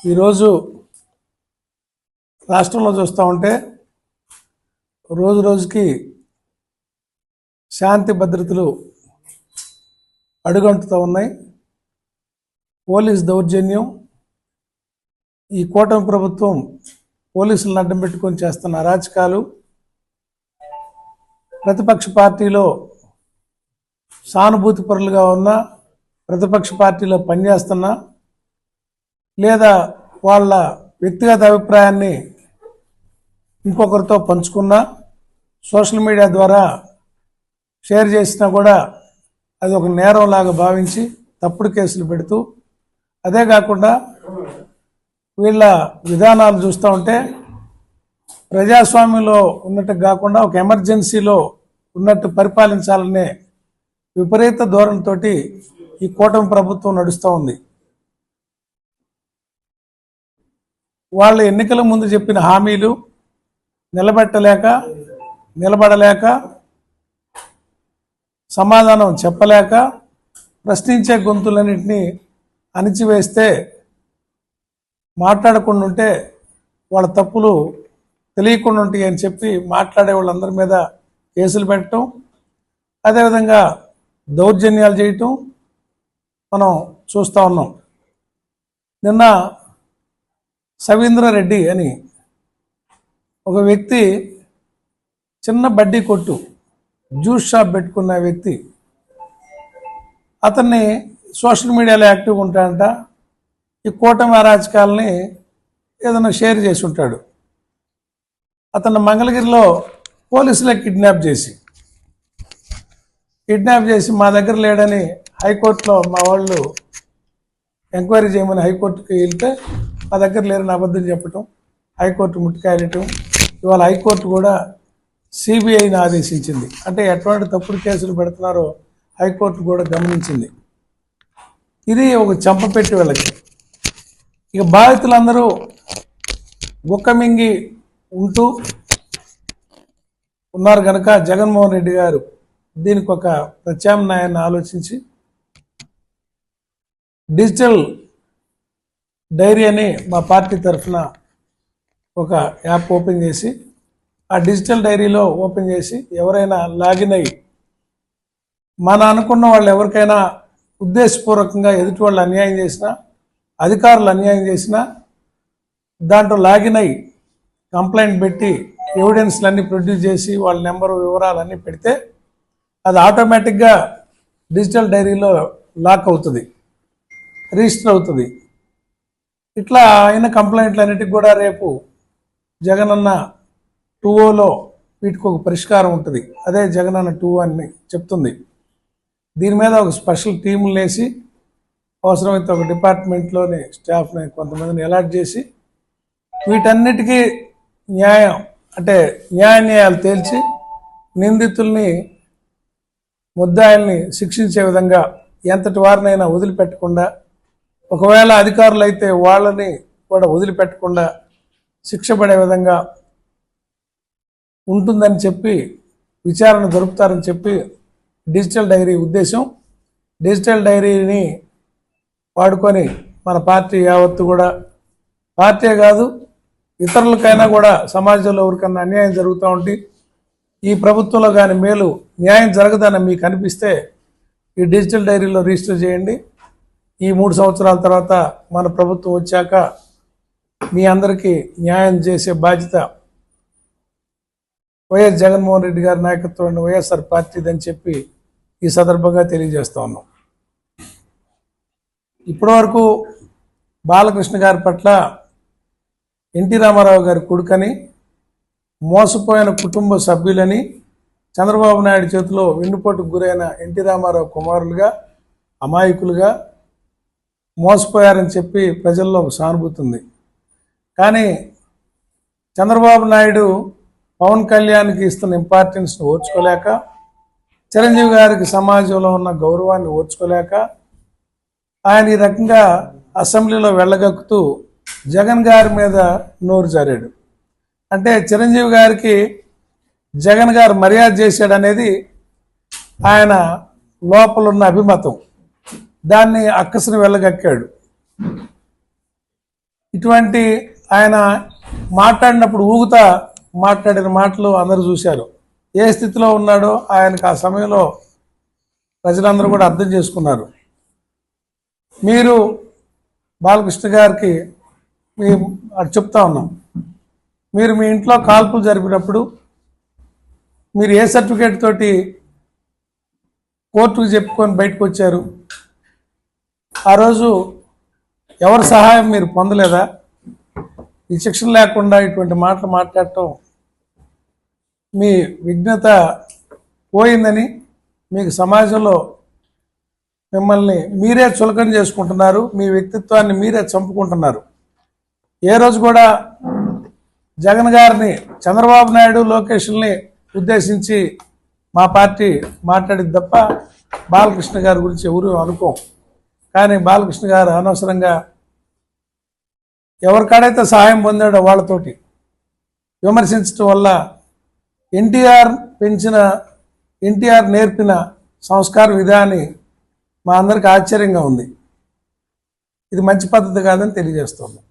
ఈరోజు రాష్ట్రంలో చూస్తూ ఉంటే రోజు రోజుకి శాంతి భద్రతలు అడుగంటుతూ ఉన్నాయి. పోలీస్ దౌర్జన్యం, ఈ కూటమి ప్రభుత్వం పోలీసులను అడ్డం పెట్టుకొని చేస్తున్న అరాచకాలు, ప్రతిపక్ష పార్టీలో సానుభూతి పరులుగా ఉన్న ప్రతిపక్ష పార్టీలో పనిచేస్తున్నా లేదా వాళ్ళ వ్యక్తిగత అభిప్రాయాన్ని ఇంకొకరితో పంచుకున్నా, సోషల్ మీడియా ద్వారా షేర్ చేసినా కూడా అది ఒక నేరంలాగా భావించి తప్పుడు కేసులు పెడుతూ, అదే కాకుండా వీళ్ళ విధానాలు చూస్తూ ఉంటే ప్రజాస్వామ్యంలో ఉన్నట్టు కాకుండా ఒక ఎమర్జెన్సీలో ఉన్నట్టు పరిపాలించాలనే విపరీత ధోరణితో ఈ కూటమి ప్రభుత్వం నడుస్తూ ఉంది. వాళ్ళు ఎన్నికల ముందు చెప్పిన హామీలు నిలబడలేక సమాధానం చెప్పలేక ప్రశ్నించే గొంతులన్నింటినీ అణిచివేస్తే, మాట్లాడకుండా ఉంటే వాళ్ళ తప్పులు తెలియకుండా ఉంటాయి అని చెప్పి మాట్లాడే వాళ్ళందరి మీద కేసులు పెట్టడం, అదేవిధంగా దౌర్జన్యాలు చేయటం మనం చూస్తూ ఉన్నాం. నిన్న సవీంద్రారెడ్డి అని ఒక వ్యక్తి, చిన్న బడ్డీ కొట్టు జ్యూస్ షాప్ పెట్టుకున్న వ్యక్తి, అతన్ని సోషల్ మీడియాలో యాక్టివ్గా ఉంటాడంట. ఈ కూటమి అరాచకాలని ఏదైనా షేర్ చేసి ఉంటాడు. అతన్ని మంగళగిరిలో పోలీసులే కిడ్నాప్ చేసి మా దగ్గర లేడని హైకోర్టులో మా వాళ్ళు ఎంక్వైరీ చేయమని హైకోర్టుకి వెళ్తే మా దగ్గర లేరని అబద్ధం చెప్పటం, హైకోర్టు ముట్టికాయలటం. ఇవాళ హైకోర్టు కూడా సిబిఐని ఆదేశించింది. అంటే ఎటువంటి తప్పుడు కేసులు పెడుతున్నారో హైకోర్టు కూడా గమనించింది. ఇది ఒక చెంపపెట్టి వీళ్ళకి. ఇక బాధితులందరూ గుక్కమింగి ఉంటూ ఉన్నారు కనుక జగన్మోహన్ రెడ్డి గారు దీనికి ఒక ప్రత్యామ్నాయాన్ని ఆలోచించి డిజిటల్ డైరీ అని మా పార్టీ తరఫున ఒక యాప్ ఓపెన్ చేసి, ఆ డిజిటల్ డైరీలో ఓపెన్ చేసి ఎవరైనా లాగిన్ అయ్యి మన అనుకున్న వాళ్ళు ఎవరికైనా ఉద్దేశపూర్వకంగా ఎదుటి వాళ్ళు అన్యాయం చేసినా, అధికారులు అన్యాయం చేసినా దాంట్లో లాగిన్ అయ్యి కంప్లైంట్ పెట్టి ఎవిడెన్స్లన్నీ ప్రొడ్యూస్ చేసి వాళ్ళ నెంబరు వివరాలన్నీ పెడితే అది ఆటోమేటిక్గా డిజిటల్ డైరీలో లాక్ అవుతుంది, రిజిస్టర్ అవుతుంది. ఇట్లా అయిన కంప్లైంట్లు అన్నిటికి కూడా రేపు జగనన్న 2.0లో వీటికి ఒక పరిష్కారం ఉంటుంది. అదే జగనన్న 2 అని చెప్తుంది. దీని మీద ఒక స్పెషల్ టీములు వేసి అవసరమైతే ఒక డిపార్ట్మెంట్లోని స్టాఫ్ని కొంతమందిని అలాట్ చేసి వీటన్నిటికీ న్యాయాలు తేల్చి నిందితుల్ని ముద్దాయిల్ని శిక్షించే విధంగా ఎంతటి వారినైనా వదిలిపెట్టకుండా, ఒకవేళ అధికారులు అయితే వాళ్ళని కూడా వదిలిపెట్టకుండా శిక్ష పడే విధంగా ఉంటుందని చెప్పి విచారణ జరుపుతారని చెప్పి డిజిటల్ డైరీ ఉద్దేశం. డిజిటల్ డైరీని వాడుకొని మన పార్టీ యావత్తు కూడా, పార్టీ కాదు ఇతరులకైనా కూడా సమాజంలో ఎవరికన్నా అన్యాయం జరుగుతూ ఉంటే, ఈ ప్రభుత్వంలో కానీ మేలు న్యాయం జరగదని మీకు అనిపిస్తే ఈ డిజిటల్ డైరీలో రిజిస్టర్ చేయండి. ఈ 3 సంవత్సరాల తర్వాత మన ప్రభుత్వం వచ్చాక మీ అందరికీ న్యాయం చేసే బాధ్యత వైఎస్ జగన్మోహన్ రెడ్డి గారి నాయకత్వంలో వైఎస్ఆర్ పార్టీదని చెప్పి ఈ సందర్భంగా తెలియజేస్తా ఉన్నాం. ఇప్పటివరకు బాలకృష్ణ గారి పట్ల ఎన్టీ రామారావు గారి కొడుకని, మోసపోయిన కుటుంబ సభ్యులని, చంద్రబాబు నాయుడు చేతిలో వెన్నుపోటుకు గురైన ఎన్టీ రామారావు కుమారులుగా, అమాయకులుగా మోసపోయారని చెప్పి ప్రజల్లో ఒక సానుభూతి ఉంది. కానీ చంద్రబాబు నాయుడు పవన్ కళ్యాణ్కి ఇస్తున్న ఇంపార్టెన్స్ని ఓర్చుకోలేక, చిరంజీవి గారికి సమాజంలో ఉన్న గౌరవాన్ని ఓర్చుకోలేక ఆయన ఈ రకంగా అసెంబ్లీలో వెళ్ళగక్కుతూ జగన్ గారి మీద నోరు జారాడు. అంటే చిరంజీవి గారికి జగన్ గారు మర్యాద చేశాడనేది ఆయన లోపలున్న అభిమతం. దాన్ని అక్కసును వెళ్ళగక్కాడు. ఇటువంటి ఆయన మాట్లాడినప్పుడు ఊగుతా మాట్లాడిన మాటలు అందరూ చూశారు. ఏ స్థితిలో ఉన్నాడో ఆయనకు ఆ సమయంలో ప్రజలందరూ కూడా అర్థం చేసుకున్నారు. మీరు బాలకృష్ణ గారికి అటు చెప్తా ఉన్నాం, మీరు మీ ఇంట్లో కాల్పులు జరిపినప్పుడు మీరు ఏ సర్టిఫికేట్ తోటి కోర్టుకు చెప్పుకొని బయటకు వచ్చారు? ఆ రోజు ఎవరి సహాయం మీరు పొందలేదా? ఈ శిక్షణ లేకుండా ఇటువంటి మాటలు మాట్లాడటం మీ విఘ్నత పోయిందని, మీకు సమాజంలో మిమ్మల్ని మీరే చులకన చేసుకుంటున్నారు, మీ వ్యక్తిత్వాన్ని మీరే చంపుకుంటున్నారు. ఏ రోజు కూడా జగన్ గారిని, చంద్రబాబు నాయుడు, లోకేష్ని ఉద్దేశించి మా పార్టీ మాట్లాడింది తప్ప బాలకృష్ణ గారి గురించి ఎవరు అనుకోం. కానీ బాలకృష్ణ గారు అనవసరంగా ఎవరికాడైతే సహాయం పొందాడో వాళ్ళతోటి విమర్శించడం వల్ల ఎన్టీఆర్ నేర్పిన సంస్కార విధాన్ని మా అందరికి ఆశ్చర్యంగా ఉంది. ఇది మంచి పద్ధతి కాదని తెలియజేస్తున్నాం.